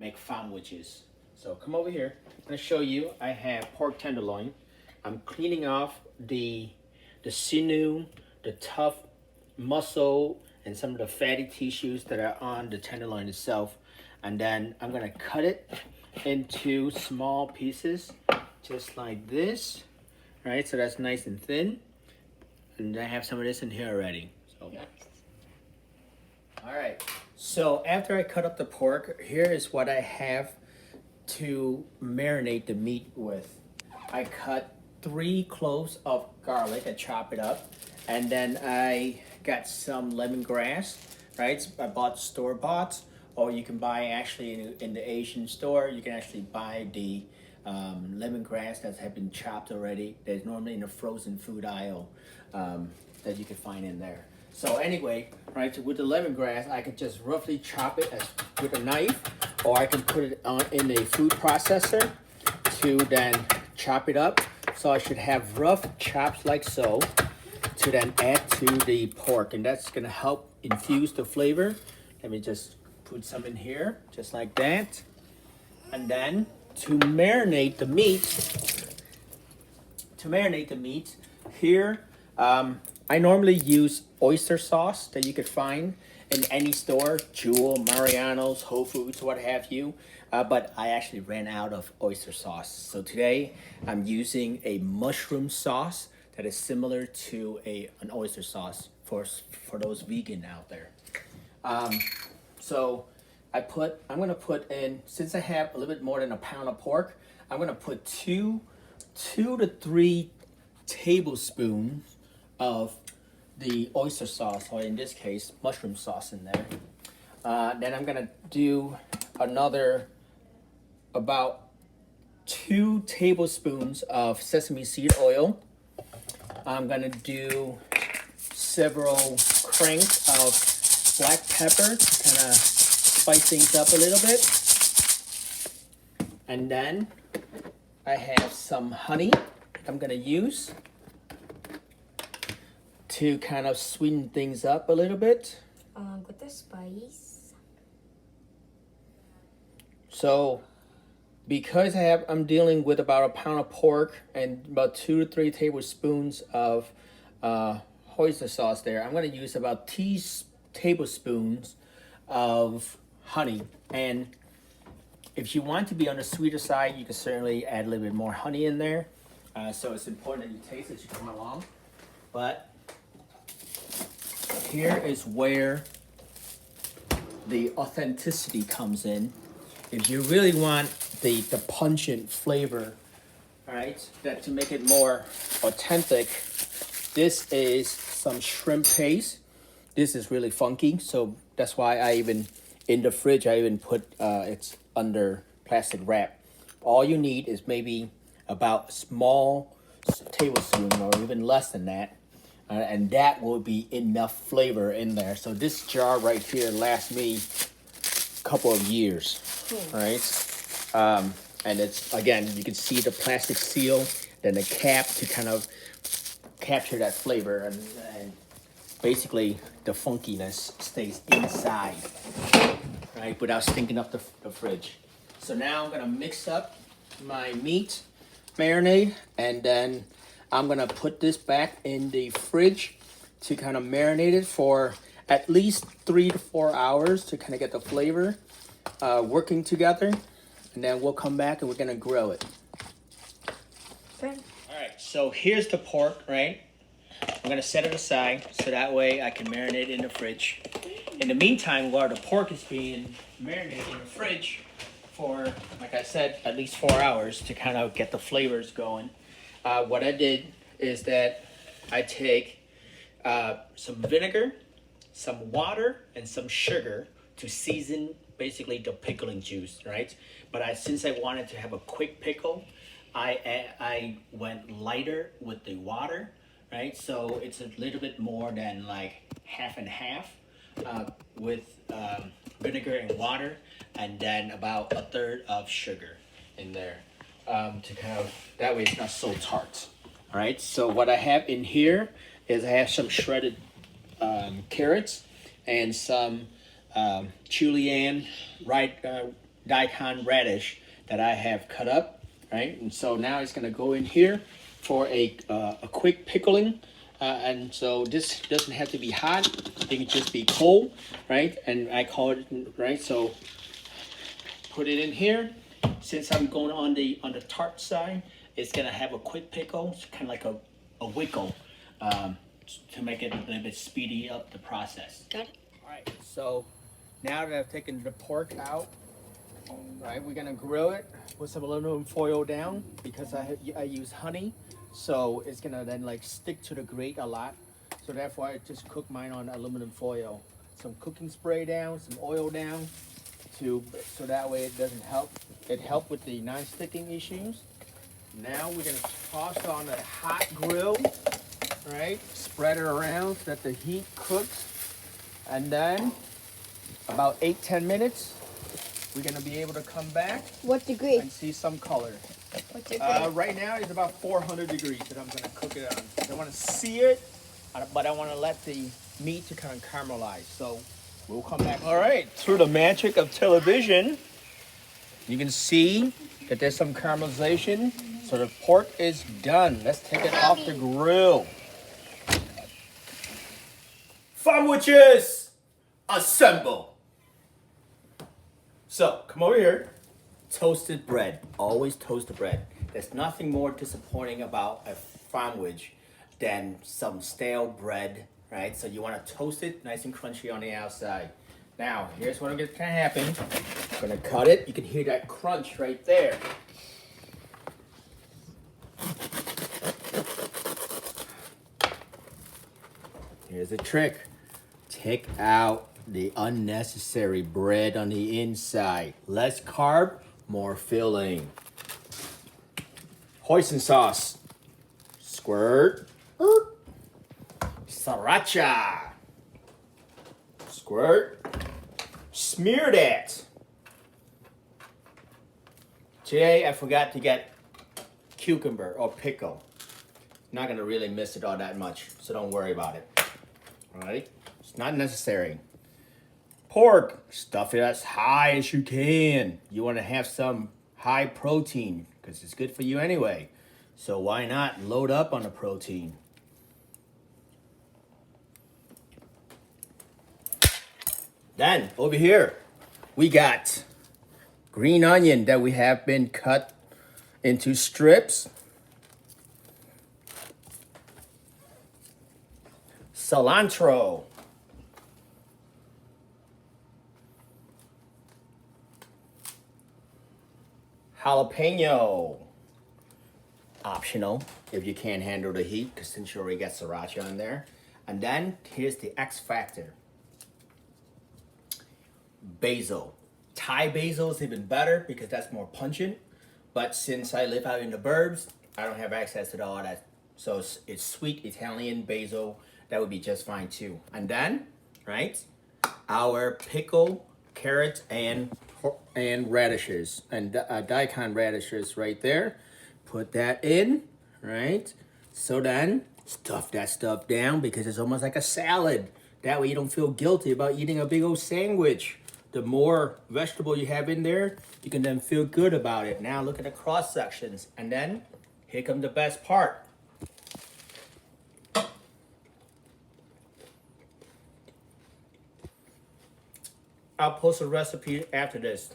make Phamwiches. So come over here. I'm gonna show you. I have pork tenderloin. I'm cleaning off the sinew, the tough muscle, and some of the fatty tissues that are on the tenderloin itself. And then I'm gonna cut it into small pieces, just like this. All right, so that's nice and thin. And I have some of this in here already. So. All right, so after I cut up the pork, here is what I have to marinate the meat with. I cut 3 cloves of garlic and chop it up. And then I got some lemongrass, right? I bought store-bought, or you can buy actually in the Asian store, you can actually buy the lemongrass that have been chopped already. There's normally in the frozen food aisle that you can find in there. So anyway, right, with the lemongrass, I could just roughly chop it with a knife, or I can put it in a food processor to then chop it up. So I should have rough chops like so to then add to the pork, and that's gonna help infuse the flavor. Let me just put some in here, just like that. And then to marinate the meat, here, I normally use oyster sauce that you could find in any store, Jewel, Mariano's, Whole Foods, what have you. But I actually ran out of oyster sauce. So today I'm using a mushroom sauce that is similar to an oyster sauce for those vegan out there. So I'm gonna put in, since I have a little bit more than a pound of pork, I'm gonna put 2 to 3 tablespoons of the oyster sauce, or in this case, mushroom sauce in there. Then I'm gonna do another about 2 tablespoons of sesame seed oil. I'm gonna do several cranks of black pepper to kind of spice things up a little bit. And then I have some honey I'm gonna use to kind of sweeten things up a little bit. Along with the spice. So because I'm dealing with about a pound of pork and about 2 to 3 tablespoons of Hoisin sauce there, I'm going to use about 2 tablespoons of honey. And if you want to be on the sweeter side, you can certainly add a little bit more honey in there. So it's important that you taste as you come along. But here is where the authenticity comes in. If you really want the pungent flavor, all right, that to make it more authentic, this is some shrimp paste. This is really funky, so that's why I even, in the fridge, I even put it's under plastic wrap. All you need is maybe about a small tablespoon or even less than that, and that will be enough flavor in there. So this jar right here lasts me a couple of years. All right, and it's, again, you can see the plastic seal, then the cap to kind of capture that flavor, and basically the funkiness stays inside, right, without stinking up the fridge. So now I'm gonna mix up my meat marinade, and then I'm gonna put this back in the fridge to kind of marinate it for at least 3 to 4 hours to kind of get the flavor working together, and then we'll come back and we're gonna grill it. Okay. All right, so here's the pork, right? I'm gonna set it aside so that way I can marinate it in the fridge. In the meantime, while the pork is being marinated in the fridge for, like I said, at least 4 hours to kind of get the flavors going, what I did is that I take some vinegar, some water, and some sugar to season basically the pickling juice, right? But since I wanted to have a quick pickle, I went lighter with the water, right? So it's a little bit more than like half and half with vinegar and water, and then about a third of sugar in there to kind of, that way it's not so tart. All right, so what I have in here is I have some shredded carrots and some julienne, daikon radish that I have cut up, right? And so now it's gonna go in here for a quick pickling. And so this doesn't have to be hot; it can just be cold, right? And I call it right. So put it in here. Since I'm going on the tart side, it's gonna have a quick pickle, kind of like a wickle, to make it a little bit speedy up the process. Got it. All right. So now that I've taken the pork out, right, we're gonna grill it. Put some aluminum foil down because I use honey, so it's gonna then like stick to the grate a lot. So therefore, I just cook mine on aluminum foil. Some cooking spray down, some oil down, so that way it doesn't help. It helped with the non-sticking issues. Now we're gonna toss on a hot grill, right? Spread it around so that the heat cooks, and then about 8-10 minutes, we're gonna be able to come back What degree? and see some color. What degree? Right now it's about 400 degrees that I'm gonna cook it on. I want to see it, but I want to let the meat to kind of caramelize. So we'll come back. All right, through the magic of television, you can see that there's some caramelization. So the pork is done. Let's take it off the grill. Phamwiches, assemble. So come over here. Toasted bread. Always toast the bread. There's nothing more disappointing about a phamwich than some stale bread, right? So you want to toast it nice and crunchy on the outside. Now, here's what's gonna happen. I'm gonna cut it. You can hear that crunch right there. Here's the trick. Take out the unnecessary bread on the inside. Less carb, more filling. Hoisin sauce. Squirt. Siracha. Squirt. Smear that. Today I forgot to get cucumber or pickle. Not gonna really miss it all that much, so don't worry about it. All right, it's not necessary. Pork, stuff it as high as you can. You want to have some high protein because it's good for you anyway. So why not load up on the protein? Then over here, we got green onion that we have been cut into strips. Cilantro. Jalapeno. Optional if you can't handle the heat, because since you already got sriracha in there. And then here's the X factor. Basil. Thai basil is even better because that's more pungent. But since I live out in the burbs, I don't have access to all that. So it's sweet Italian basil. That would be just fine too. And then, right, our pickled carrots and radishes and daikon radishes right there. Put that in, right? So then stuff that stuff down because it's almost like a salad. That way you don't feel guilty about eating a big old sandwich. The more vegetable you have in there, you can then feel good about it. Now look at the cross sections. And then here comes the best part. I'll post a recipe after this.